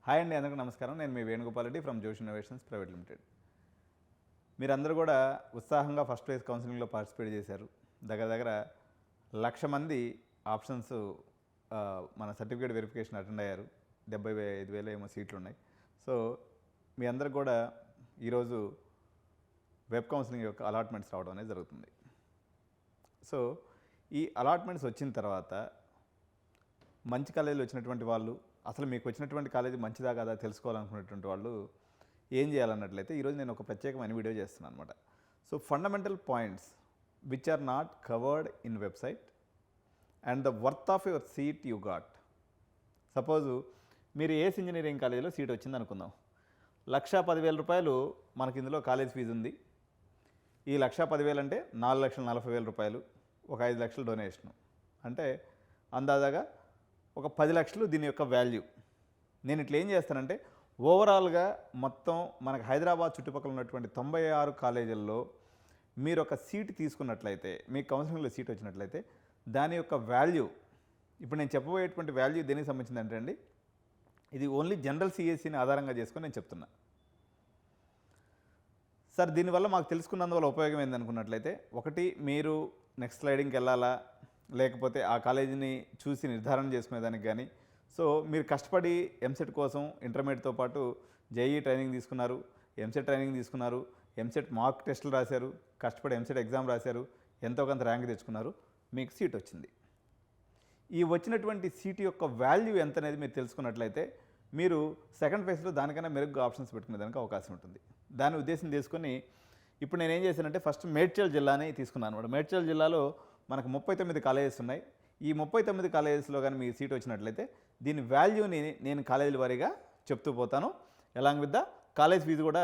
Hi అండి, అందరికీ నమస్కారం. నేను మీ వేణుగోపాల్ రెడ్డి ఫ్రమ్ జోష్ ఇన్నోవేషన్స్ ప్రైవేట్ లిమిటెడ్. మీరందరూ కూడా ఉత్సాహంగా ఫస్ట్ ఫేజ్ కౌన్సిలింగ్లో పార్టిసిపేట్ చేశారు. దగ్గర 1,00,000 మంది ఆప్షన్స్ మన సర్టిఫికేట్ వెరిఫికేషన్ అటెండ్ అయ్యారు. 75,000 ఏమో సీట్లు ఉన్నాయి. సో మీ అందరికి కూడా ఈరోజు వెబ్ కౌన్సిలింగ్ యొక్క అలాట్మెంట్స్ రావడం అనేది జరుగుతుంది. సో ఈ అలాట్మెంట్స్ వచ్చిన తర్వాత మంచి కాలేజీలు వచ్చినటువంటి వాళ్ళు, అసలు మీకు వచ్చినటువంటి కాలేజీ మంచిదా కాదా తెలుసుకోవాలనుకునేటువంటి వాళ్ళు ఏం చేయాలన్నట్లయితే ఈరోజు నేను ఒక ప్రత్యేకమైన వీడియో చేస్తున్నాను అనమాట. So fundamental points which are not covered in website and the worth of your seat you got. Suppose మీరు ఏఎస్ ఇంజనీరింగ్ కాలేజీలో సీట్ వచ్చింది అనుకుందాం. 1,10,000 రూపాయలు మనకి ఇందులో కాలేజ్ ఫీజు ఉంది. ఈ 1,10,000 అంటే 4,40,000 రూపాయలు, ఒక 5 లక్షలు డొనేషను, అంటే అందాజాగా ఒక 10 లక్షలు దీని యొక్క వాల్యూ. నేను ఇట్లా ఏం చేస్తానంటే ఓవరాల్గా మొత్తం మనకు హైదరాబాద్ చుట్టుపక్కల ఉన్నటువంటి 96 కాలేజీల్లో మీరు ఒక సీట్ తీసుకున్నట్లయితే, మీకు కౌన్సిలింగ్లో సీట్ వచ్చినట్లయితే దాని యొక్క వాల్యూ, ఇప్పుడు నేను చెప్పబోయేటువంటి వాల్యూ దేనికి సంబంధించిందంటే అండి, ఇది ఓన్లీ జనరల్ సిఎస్సిని ఆధారంగా చేసుకొని నేను చెప్తున్నా. సార్ దీనివల్ల మాకు తెలుసుకున్నందువల్ల ఉపయోగం ఏందనుకున్నట్లయితే, ఒకటి మీరు నెక్స్ట్ స్లైడింగ్కి వెళ్ళాలా, లేకపోతే ఆ కాలేజీని చూసి నిర్ధారణ చేసుకునేదానికి కానీ, సో మీరు కష్టపడి ఎంసెట్ కోసం ఇంటర్మీడియట్తో పాటు జేఈ ట్రైనింగ్ తీసుకున్నారు, ఎంసెట్ ట్రైనింగ్ తీసుకున్నారు, ఎంసెట్ మార్క్ టెస్టులు రాశారు, కష్టపడి ఎంసెట్ ఎగ్జామ్ రాశారు, ఎంతో కొంత ర్యాంక్ తెచ్చుకున్నారు, మీకు సీట్ వచ్చింది. ఈ వచ్చినటువంటి సీట్ యొక్క వాల్యూ ఎంత అనేది మీరు తెలుసుకున్నట్లయితే మీరు సెకండ్ ఫేజ్లో దానికన్నా మెరుగ్గా ఆప్షన్స్ పెట్టుకునేదానికి అవకాశం ఉంటుంది. దాని ఉద్దేశం తీసుకొని ఇప్పుడు నేను ఏం చేశానంటే ఫస్ట్ మేడ్చల్ జిల్లాని తీసుకున్నాను అనమాట. మేడ్చల్ జిల్లాలో మనకు 39 కాలేజెస్ ఉన్నాయి. ఈ 39 కాలేజెస్లో కానీ మీకు సీట్ వచ్చినట్లయితే దీని వాల్యూని నేను కాలేజీల వారీగా చెప్తూ పోతాను. Along with the college fee కూడా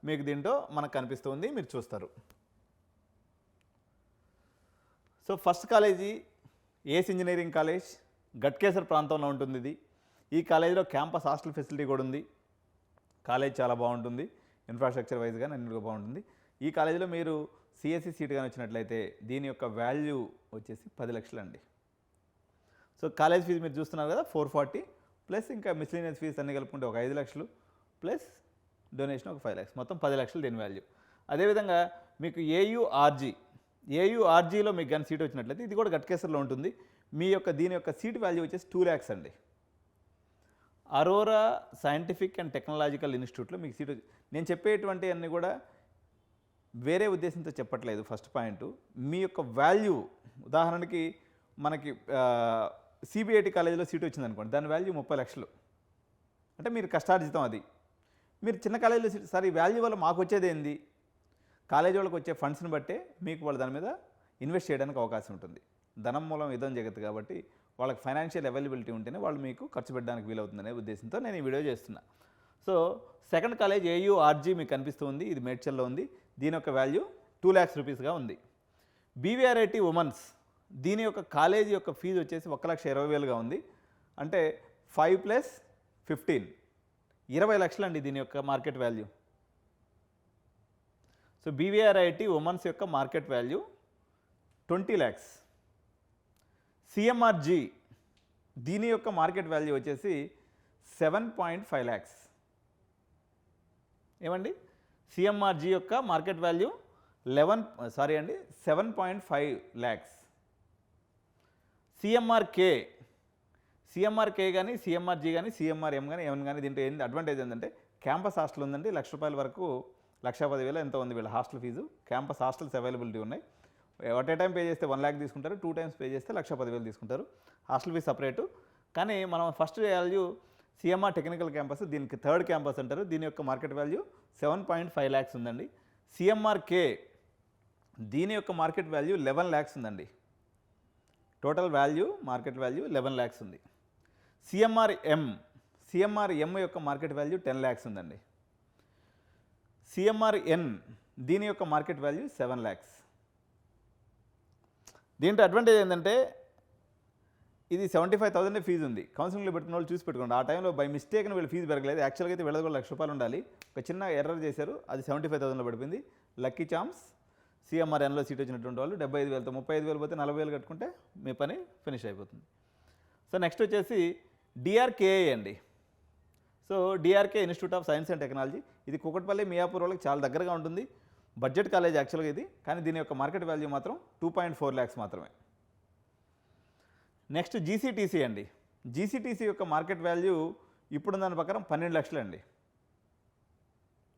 మీకు దీంట్లో మనకు కనిపిస్తుంది, మీరు చూస్తారు. So first college AS engineering college, Ghatkesar ప్రాంతంలో ఉంటుంది ఇది. ఈ కాలేజీలో క్యాంపస్ హాస్టల్ ఫెసిలిటీ కూడా ఉంది. కాలేజ్ చాలా బాగుంటుంది, ఇన్ఫ్రాస్ట్రక్చర్ వైజ్గా అన్నిటిగా బాగుంటుంది. ఈ కాలేజీలో మీరు సిఎస్సి సీట్ కానీ వచ్చినట్లయితే దీని యొక్క వాల్యూ వచ్చేసి 10 లక్షలు అండి. సో కాలేజ్ ఫీజు మీరు చూస్తున్నారు కదా 440, ప్లస్ ఇంకా మిస్లీనియస్ ఫీజు అన్నీ కలుపుకుంటే ఒక 5 లక్షలు, ప్లస్ డొనేషన్ ఒక 5 లక్షలు, మొత్తం 10 లక్షలు దీని వాల్యూ. అదేవిధంగా మీకు ఏయుఆర్జీలో మీకు కానీ సీట్ వచ్చినట్లయితే ఇది కూడా గట్కేసర్లో ఉంటుంది. మీ యొక్క దీని యొక్క సీట్ వాల్యూ వచ్చేసి 2 lakhs అండి. అరోరా సైంటిఫిక్ అండ్ టెక్నాలజికల్ ఇన్స్టిట్యూట్లో మీకు సీట్ నేను చెప్పేటువంటి అన్నీ కూడా వేరే ఉద్దేశంతో చెప్పట్లేదు. ఫస్ట్ పాయింట్ మీ యొక్క వాల్యూ, ఉదాహరణకి మనకి సిబిఐటి కాలేజీలో సీట్ వచ్చింది అనుకోండి, దాని వాల్యూ 30 లక్షలు, అంటే మీరు కష్టార్జితం అది. మీరు చిన్న కాలేజీలో సీట్, సార్ ఈ వాల్యూ వల్ల మాకు వచ్చేది ఏంది, కాలేజీ వాళ్ళకి వచ్చే ఫండ్స్ని బట్టే మీకు వాళ్ళు దాని మీద ఇన్వెస్ట్ చేయడానికి అవకాశం ఉంటుంది. ధనం మూలం ఇదం జగత్తు కాబట్టి వాళ్ళకి ఫైనాన్షియల్ అవైలబిలిటీ ఉంటేనే వాళ్ళు మీకు ఖర్చు పెట్టడానికి వీలవుతుందనే ఉద్దేశంతో నేను ఈ వీడియో చేస్తున్నా. సో సెకండ్ కాలేజ్ ఏయుఆర్జీ మీకు కనిపిస్తుంది, ఇది మేడ్చల్లో ఉంది. దీని యొక్క వాల్యూ 2 lakhs రూపీస్గా ఉంది. బీవీఆర్ఐటి ఉమెన్స్, దీని యొక్క కాలేజీ యొక్క ఫీజు వచ్చేసి 1,20,000గా ఉంది, అంటే 5 + 15 20 లక్షలు అండి దీని యొక్క market value. So BVRIT women's యొక్క మార్కెట్ వాల్యూ 20 lakhs. సిఎంఆర్జీ దీని యొక్క మార్కెట్ వాల్యూ వచ్చేసి 7.5 lakhs. ఏమండి, సిఎంఆర్జీ యొక్క మార్కెట్ వాల్యూ 7.5 lakhs. సిఎంఆర్కే కానీ సిఎంఆర్జీ కానీ సిఎంఆర్ఎం కానీ ఏమని కానీ దీంట్లో ఏంటి అడ్వాంటేజ్ ఏంటంటే క్యాంపస్ హాస్టల్ ఉందండి. 1,00,000 రూపాయల వరకు, 1,10,000 ఎంతో ఉంది వీళ్ళ hostel fee. Campus hostels availability ఉన్నాయి. ఒకటే టైం పే చేస్తే 1 lakh తీసుకుంటారు, 2 times పే చేస్తే 1,10,000 తీసుకుంటారు. Hostel fee separate. కానీ మనం first value CMR technical campus, దీనికి థర్డ్ క్యాంపస్ అంటారు. దీని యొక్క మార్కెట్ వాల్యూ 7.5 lakhs ఉందండి. సిఎంఆర్కే దీని యొక్క మార్కెట్ వాల్యూ 11 lakhs ఉందండి. Total value market value 11 lakhs ఉంది. సిఎంఆర్ఎం యొక్క మార్కెట్ వాల్యూ 10 lakhs ఉందండి. సిఎంఆర్ఎన్ దీని యొక్క మార్కెట్ వాల్యూ 7 lakhs. దీంట్లో అడ్వాంటేజ్ ఏంటంటే ఇది 75,000 ఫీజు ఉంది. కౌన్సిలింగ్లో పెట్టుకున్న వాళ్ళు చూసి పెట్టుకోండి. ఆ టైంలో బై మిస్టేక్ని వీళ్ళు ఫీజు పెరగలేదు. యాక్చువల్గా అయితే వీళ్ళది కూడా 1,00,000 రూపాయలు ఉండాలి. ఒక చిన్న ఎర్రర్ చేశారు, అది 75,000లో పడిపోయింది. లక్కీ ఛాన్స్ సిఎంఆర్ఎన్లో సీట్ వచ్చినటువంటి వాళ్ళు 75,000తో 35,000 పోతే 40,000 కట్టుకుంటే మీ పని ఫినిష్ అయిపోతుంది. సో నెక్స్ట్ వచ్చేసి డిఆర్కేఐ అండి. So DRK institute of science and technology, ఇది కూకట్పల్లి మియాపూర్ వాళ్ళకి చాలా దగ్గరగా ఉంటుంది. బడ్జెట్ కాలేజ్ యాక్చువల్గా ఇది, కానీ దీని యొక్క మార్కెట్ వాల్యూ మాత్రం 2.4 lakhs మాత్రమే. నెక్స్ట్ జీసీటీసీ అండి. జీసీటీసీ యొక్క మార్కెట్ వాల్యూ ఇప్పుడు దాని ప్రకారం 12 లక్షలు అండి.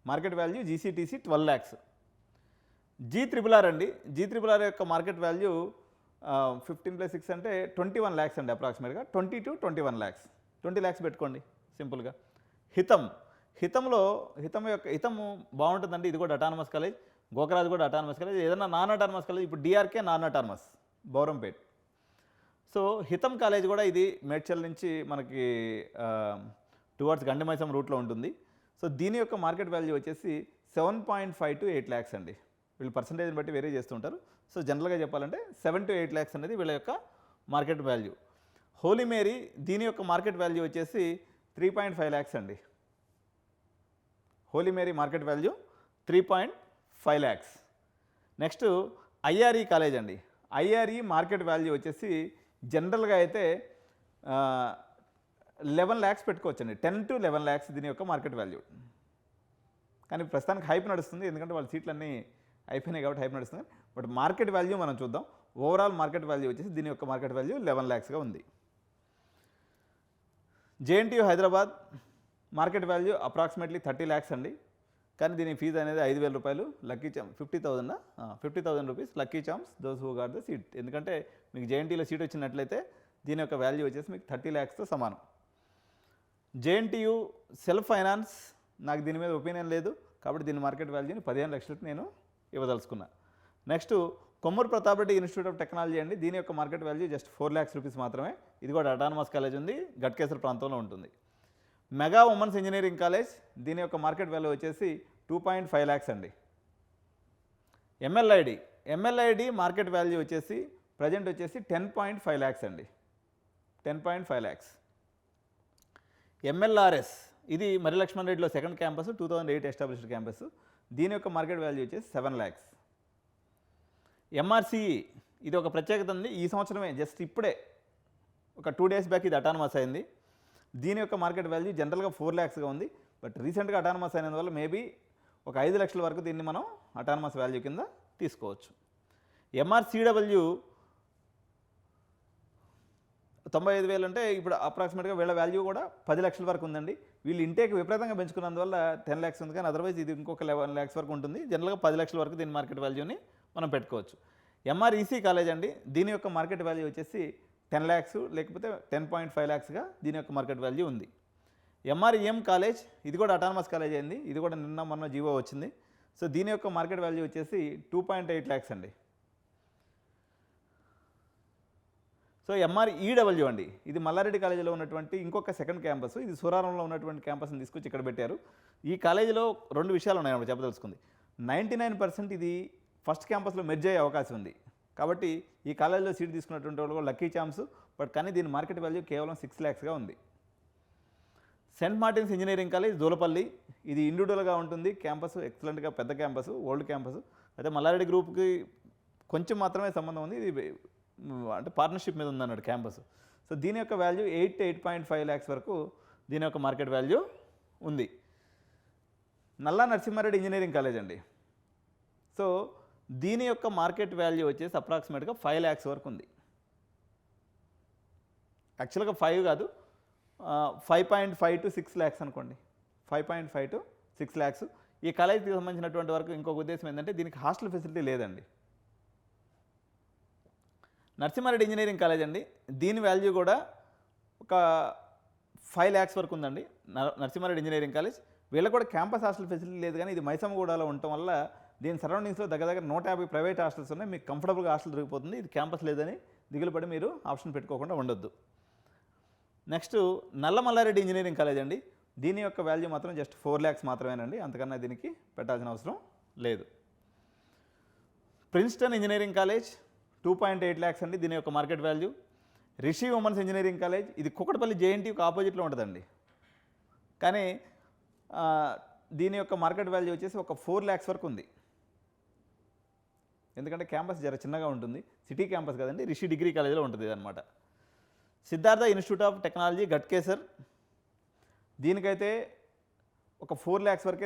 Market value జీసీటీసీ 12 lakhs. G-RRR అండి. G-RRR యొక్క మార్కెట్ వాల్యూ 15 + 6 అంటే 21 lakhs అండి, అప్రాక్సిమేట్గా 20 to 21 lakhs. 20 lakhs పెట్టుకోండి సింపుల్గా. హితం బాగుంటుందండి. ఇది కూడా అటానమస్ కాలేజ్, గోకరాజ్ కూడా అటానమస్ కాలేజ్. ఏదైనా నాన్ అటానమస్ కాలేజ్, ఇప్పుడు DRK non autonomous, Bowrampet. So హితం కాలేజ్ కూడా ఇది మేడ్చల్ నుంచి మనకి టువర్డ్స్ గండిమైసం రూట్లో ఉంటుంది. సో దీని యొక్క మార్కెట్ వాల్యూ వచ్చేసి 7.5 to 8 lakhs అండి. వీళ్ళు పర్సంటేజ్ని బట్టి వేరే చేస్తుంటారు. సో జనరల్గా చెప్పాలంటే 7 to 8 lakhs అనేది వీళ్ళ యొక్క మార్కెట్ వాల్యూ. హోలీ మేరీ దీని యొక్క మార్కెట్ వాల్యూ వచ్చేసి 3.5 lakhs అండి. Holy Mary market value 3.5 lakhs. Next IRE college అండి. ఐఆర్ఈ మార్కెట్ వాల్యూ వచ్చేసి జనరల్గా అయితే 11 lakhs పెట్టుకోవచ్చండి. 10 to 11 lakhs దీని యొక్క మార్కెట్ వాల్యూ. కానీ ప్రస్తుతానికి హైప్ నడుస్తుంది, ఎందుకంటే వాళ్ళ సీట్లన్నీ అయిపోయినాయి కాబట్టి హైప్ నడుస్తుంది. బట్ మార్కెట్ వాల్యూ మనం చూద్దాం. ఓవరాల్ మార్కెట్ వాల్యూ వచ్చేసి దీని యొక్క మార్కెట్ వాల్యూ 11 lakhsగా ఉంది. JNTU Hyderabad market value approximately 30 lakhs అండి. కానీ దీని ఫీజు అనేది 5,000 రూపాయలు. Lucky chance 50,000 rupees lucky chance those who got the seat. ఎందుకంటే మీకు జేఎన్టీయూలో సీట్ వచ్చినట్లయితే దీని యొక్క వాల్యూ వచ్చేసి మీకు 30 lakhsతో సమానం. జేఎన్టీయూ సెల్ఫ్ ఫైనాన్స్, నాకు దీని మీద ఒపీనియన్ లేదు కాబట్టి దీని మార్కెట్ వాల్యూని 15 లక్షలకు నేను ఇవ్వదలుచుకున్నా. Next Kommuru Pratap Reddy institute of technology అండి. దీని యొక్క market value just 4 lakhs rupees మాత్రమే. ఇది కూడా అటానమస్ కాలేజ్ ఉంది, గట్కేసర్ ప్రాంతంలో ఉంటుంది. మెగా ఉమెన్స్ ఇంజనీరింగ్ కాలేజ్, దీని యొక్క మార్కెట్ వాల్యూ వచ్చేసి 2.5 lakhs అండి. ఎంఎల్ఐడి మార్కెట్ వాల్యూ వచ్చేసి ప్రజెంట్ వచ్చేసి 10.5 lakhs అండి. 10.5 lakhs. ఎంఎల్ఆర్ఎస్ ఇది మరి లక్ష్మణ్ రెడ్డిలో సెకండ్ క్యాంపస్, 2008 ఎస్టాబ్లిష్డ్ క్యాంపస్. దీని యొక్క మార్కెట్ వాల్యూ వచ్చేసి 7 lakhs. ఎంఆర్సిఈ ఇది ఒక ప్రత్యేకత ఉంది. ఈ సంవత్సరమే జస్ట్ ఇప్పుడే ఒక 2 days బ్యాక్ ఇది అటానమస్ అయింది. దీని యొక్క మార్కెట్ వాల్యూ జనరల్గా 4 lakhsగా ఉంది. బట్ రీసెంట్గా అటానమస్ అయినందువల్ల మేబీ ఒక 5 లక్షల వరకు దీన్ని మనం అటానమస్ వాల్యూ కింద తీసుకోవచ్చు. ఎంఆర్సిడబ్ల్యూ 95,000 అంటే ఇప్పుడు అప్రాక్సిమేట్గా వీళ్ళ వాల్యూ కూడా 10 లక్షల వరకు ఉందండి. వీళ్ళు ఇంటేక్ విపరీతంగా పెంచుకున్నందువల్ల 10 lakhs ఉంది, కానీ అదర్వైజ్ ఇది ఇంకొక 11 lakhs వరకు ఉంటుంది. జనరల్గా 10 లక్షల వరకు దీని మార్కెట్ వాల్యూని మనం పెట్టుకోవచ్చు. ఎంఆర్ఈసీ కాలేజ్ అండి. దీని యొక్క మార్కెట్ వాల్యూ వచ్చేసి 10 lakhs లేకపోతే 10.5 lakhsగా దీని యొక్క మార్కెట్ వాల్యూ ఉంది. ఎంఆర్ఈఎం కాలేజ్ ఇది కూడా అటానమస్ కాలేజ్ అయింది. ఇది కూడా నిన్న మొన్న జీవో వచ్చింది. సో దీని యొక్క మార్కెట్ వాల్యూ వచ్చేసి 2.8 lakhs అండి. సో ఎంఆర్ఈడబ్ల్యూ అండి. ఇది మల్లారెడ్డి కాలేజీలో ఉన్నటువంటి ఇంకొక సెకండ్ క్యాంపస్. ఇది సూరారంలో ఉన్నటువంటి క్యాంపస్ని తీసుకొచ్చి ఇక్కడ పెట్టారు. ఈ కాలేజీలో 2 విషయాలు ఉన్నాయి చెప్పదలుచుకుంది. 99% ఇది ఫస్ట్ క్యాంపస్లో మెర్జ్ అయ్యే అవకాశం ఉంది. కాబట్టి ఈ కాలేజీలో సీట్ తీసుకున్నటువంటి వాళ్ళు కూడా లక్కీ ఛాన్స్. బట్ కానీ దీని మార్కెట్ వాల్యూ కేవలం 6 lakhsగా ఉంది. Saint Martin's engineering college Dulapalli, ఇది ఇండివిజువల్గా ఉంటుంది. క్యాంపస్ ఎక్సలెంట్గా పెద్ద క్యాంపస్, ఓల్డ్ క్యాంపస్. అయితే మల్లారెడ్డి గ్రూప్కి కొంచెం మాత్రమే సంబంధం ఉంది. ఇది అంటే పార్ట్నర్షిప్ మీద ఉందన్నట్టు క్యాంపస్. సో దీని యొక్క వాల్యూ 8 to 8.5 lakhs వరకు దీని యొక్క మార్కెట్ వాల్యూ ఉంది. నల్లా నరసింహారెడ్డి ఇంజనీరింగ్ కాలేజ్ అండి. సో దీని యొక్క మార్కెట్ వాల్యూ వచ్చేసి అప్రాక్సిమేట్గా 5 lakhs వరకు ఉంది. యాక్చువల్గా 5 కాదు, 5.5 to 6 lakhs అనుకోండి. 5.5 to 6 lakhs. ఈ కాలేజీకి సంబంధించినటువంటి వరకు ఇంకొక ఉద్దేశం ఏంటంటే దీనికి హాస్టల్ ఫెసిలిటీ లేదండి. నరసింహారెడ్డి ఇంజనీరింగ్ కాలేజ్ అండి. దీని వాల్యూ కూడా ఒక 5 lakhs వరకు ఉందండి. Narasimha Reddy engineering college. వీళ్ళకి కూడా క్యాంపస్ హాస్టల్ ఫెసిలిటీ లేదు, కానీ ఇది మైసమ్మగూడలో ఉండటం వల్ల దీని సరౌండింగ్స్లో దగ్గర 150 ప్రైవేట్ హాస్టల్స్ ఉన్నాయి. మీకు కంఫర్టబుల్గా హాస్టల్ దొరికిపోతుంది. ఇది క్యాంపస్ లేదని దిగులు పడి మీరు ఆప్షన్ పెట్టుకోకుండా ఉండొద్దు. నెక్స్ట్ నల్లమల్లారెడ్డి ఇంజనీరింగ్ కాలేజ్ అండి. దీని యొక్క వాల్యూ మాత్రం జస్ట్ 4 lakhs మాత్రమేనండి. అంతకన్నా దీనికి పెట్టాల్సిన అవసరం లేదు. ప్రిన్స్టన్ ఇంజనీరింగ్ కాలేజ్ 2.8 lakhs అండి దీని యొక్క market value. Rishi women's engineering college ఇది కుకట్పల్లి జేఎన్టీయూకి ఆపోజిట్లో ఉంటుందండి. కానీ దీని యొక్క మార్కెట్ వాల్యూ వచ్చేసి ఒక 4 lakhs వరకు ఉంది. ఎందుకంటే క్యాంపస్ జర చిన్నగా ఉంటుంది, సిటీ క్యాంపస్ కదండి, రిషి డిగ్రీ కాలేజీలో ఉంటుంది అనమాట. Siddhartha institute of technology Ghatkesar. దీనికైతే ఒక 4 lakhs వరకే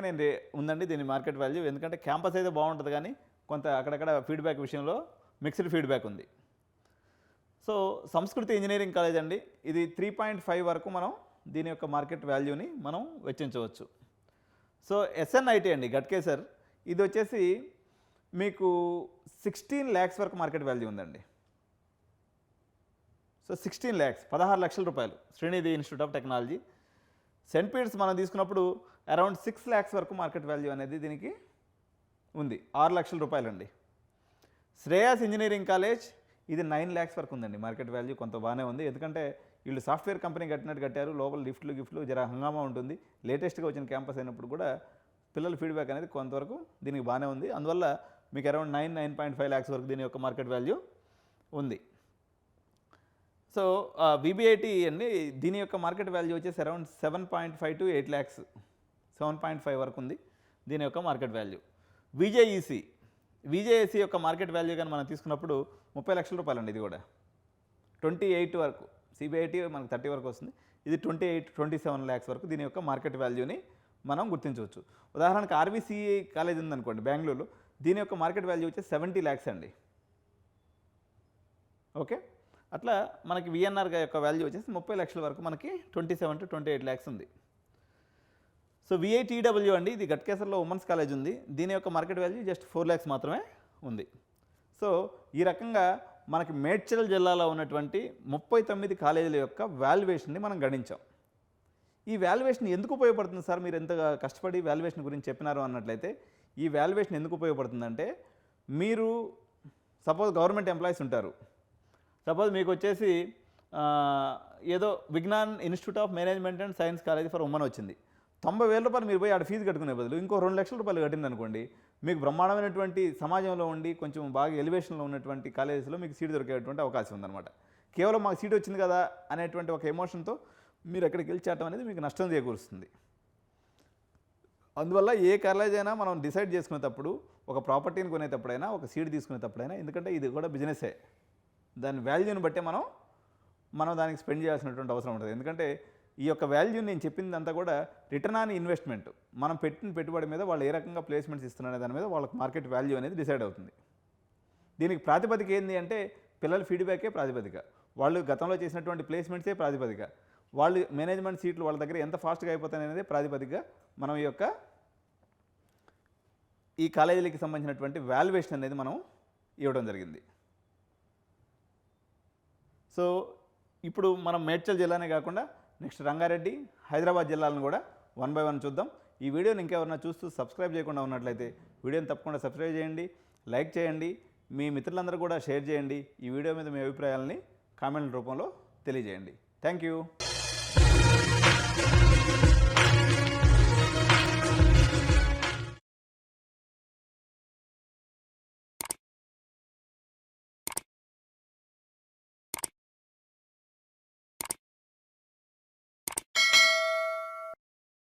ఉందండి దీని మార్కెట్ వాల్యూ. ఎందుకంటే క్యాంపస్ అయితే బాగుంటుంది కానీ కొంత అక్కడక్కడ ఫీడ్బ్యాక్ విషయంలో మిక్స్డ్ ఫీడ్బ్యాక్ ఉంది. సో సంస్కృతి ఇంజనీరింగ్ కాలేజ్ అండి, ఇది 3.5 వరకు మనం దీని యొక్క మార్కెట్ వాల్యూని మనం వెచ్చించవచ్చు. సో SNIT అండి గట్కేసర్, ఇది వచ్చేసి మీకు 16 lakhs వరకు మార్కెట్ వాల్యూ ఉందండి. సో 16 lakhs 16 లక్షల రూపాయలు Srinidhi institute of technology. Saint Peter's మనం తీసుకున్నప్పుడు అరౌండ్ 6 lakhs వరకు మార్కెట్ వాల్యూ అనేది దీనికి ఉంది, 6 లక్షల రూపాయలు అండి. శ్రేయాస్ ఇంజనీరింగ్ కాలేజ్, ఇది 9 lakhs వరకు ఉందండి మార్కెట్ వాల్యూ, కొంత బాగానే ఉంది. ఎందుకంటే వీళ్ళు సాఫ్ట్వేర్ కంపెనీ కట్టినట్టు కట్టారు, లోపల గిఫ్ట్లు జర హంగామా ఉంటుంది. లేటెస్ట్గా వచ్చిన క్యాంపస్ అయినప్పుడు కూడా పిల్లల ఫీడ్బ్యాక్ అనేది కొంతవరకు దీనికి బాగానే ఉంది. అందువల్ల మీకు అరౌండ్ 9.5 lakhs వరకు దీని యొక్క మార్కెట్ వాల్యూ ఉంది. సో VBIT అండి, దీని యొక్క మార్కెట్ వాల్యూ వచ్చేసి అరౌండ్ 7.5 to 8 lakhs, 7.5 వరకు ఉంది దీని యొక్క మార్కెట్ వాల్యూ. విజేఏసీ యొక్క మార్కెట్ వాల్యూ కానీ మనం తీసుకున్నప్పుడు 30 లక్షల రూపాయలు అండి. ఇది కూడా 28 వరకు, CBIT మనకు 30 వరకు వస్తుంది, ఇది 27 lakhs వరకు దీని యొక్క మార్కెట్ వాల్యూని మనం గుర్తించవచ్చు. ఉదాహరణకు RVCE కాలేజ్ ఉందనుకోండి బెంగళూరులో, దీని యొక్క మార్కెట్ వాల్యూ వచ్చి 70 lakhs అండి. ఓకే, అట్లా మనకి VNR యొక్క వాల్యూ వచ్చేసి 30 లక్షల వరకు మనకి 27 to 28 lakhs ఉంది. సో VITW అండి, ఇది గట్కేసర్లో ఉమెన్స్ కాలేజ్ ఉంది, దీని యొక్క మార్కెట్ వాల్యూ జస్ట్ 4 lakhs మాత్రమే ఉంది. సో ఈ రకంగా మనకి మేడ్చల్ జిల్లాలో ఉన్నటువంటి 39 కాలేజీల యొక్క వాల్యుయేషన్ని మనం గణించాం. ఈ వాల్యుయేషన్ ఎందుకు ఉపయోగపడుతుంది సార్, మీరు ఎంతగా కష్టపడి వాల్యుయేషన్ గురించి చెప్పినారు అన్నట్లయితే, ఈ వాల్యుయేషన్ ఎందుకు ఉపయోగపడుతుందంటే, మీరు సపోజ్ గవర్నమెంట్ ఎంప్లాయీస్ ఉంటారు, సపోజ్ మీకు వచ్చేసి ఏదో Vignan institute of management and science college for women వచ్చింది, 90,000 రూపాయలు మీరు పోయి ఆడ ఫీజు కట్టుకునే బదులు ఇంకో 2 లక్షల రూపాయలు కట్టింది అనుకోండి, మీకు బ్రహ్మాండమైనటువంటి సమాజంలో ఉండి కొంచెం బాగా ఎలివేషన్లో ఉన్నటువంటి కాలేజెస్లో మీకు సీట్ దొరికేటువంటి అవకాశం ఉందన్నమాట. కేవలం మాకు సీట్ వచ్చింది కదా అనేటువంటి ఒక ఎమోషన్తో మీరు అక్కడికి వెళ్ళి చేరటం అనేది మీకు నష్టం చేకూరుస్తుంది. అందువల్ల ఏ కాలేజ్ అయినా మనం డిసైడ్ చేసుకునేటప్పుడు, ఒక ప్రాపర్టీని కొనేటప్పుడైనా, ఒక సీట్ తీసుకునేటప్పుడైనా, ఎందుకంటే ఇది కూడా బిజినెసే, దాని వాల్యూని బట్టే మనం దానికి స్పెండ్ చేయాల్సినటువంటి అవసరం ఉంటుంది. ఎందుకంటే ఈ యొక్క వాల్యూ నేను చెప్పిందంతా కూడా రిటర్న్ ఆన్ ఇన్వెస్ట్మెంట్, మనం పెట్టిన పెట్టుబడి మీద వాళ్ళు ఏ రకంగా ప్లేస్మెంట్స్ ఇస్తున్నారనే దాని మీద వాళ్ళకి మార్కెట్ వాల్యూ అనేది డిసైడ్ అవుతుంది. దీనికి ప్రాతిపదిక ఏంటి అంటే పిల్లల ఫీడ్బ్యాకే ప్రాతిపదిక, వాళ్ళు గతంలో చేసినటువంటి ప్లేస్మెంట్సే ప్రాతిపదిక, వాళ్ళు మేనేజ్మెంట్ సీట్లు వాళ్ళ దగ్గర ఎంత ఫాస్ట్గా అయిపోతాయి అనేది ప్రాతిపదికగా మనం ఈ కాలేజీలకి సంబంధించినటువంటి వాల్యుయేషన్ అనేది మనం ఇవ్వడం జరిగింది. సో ఇప్పుడు మనం మేడ్చల్ జిల్లానే కాకుండా నెక్స్ట్ రంగారెడ్డి, హైదరాబాద్ జిల్లాలను కూడా 1 by 1 చూద్దాం. ఈ వీడియోని ఇంకెవరన్నా చూస్తూ సబ్స్క్రైబ్ చేయకుండా ఉన్నట్లయితే వీడియోని తప్పకుండా సబ్స్క్రైబ్ చేయండి, లైక్ చేయండి, మీ మిత్రులందరూ కూడా షేర్ చేయండి. ఈ వీడియో మీద మీ అభిప్రాయాలని కామెంట్ రూపంలో తెలియజేయండి. Thank you.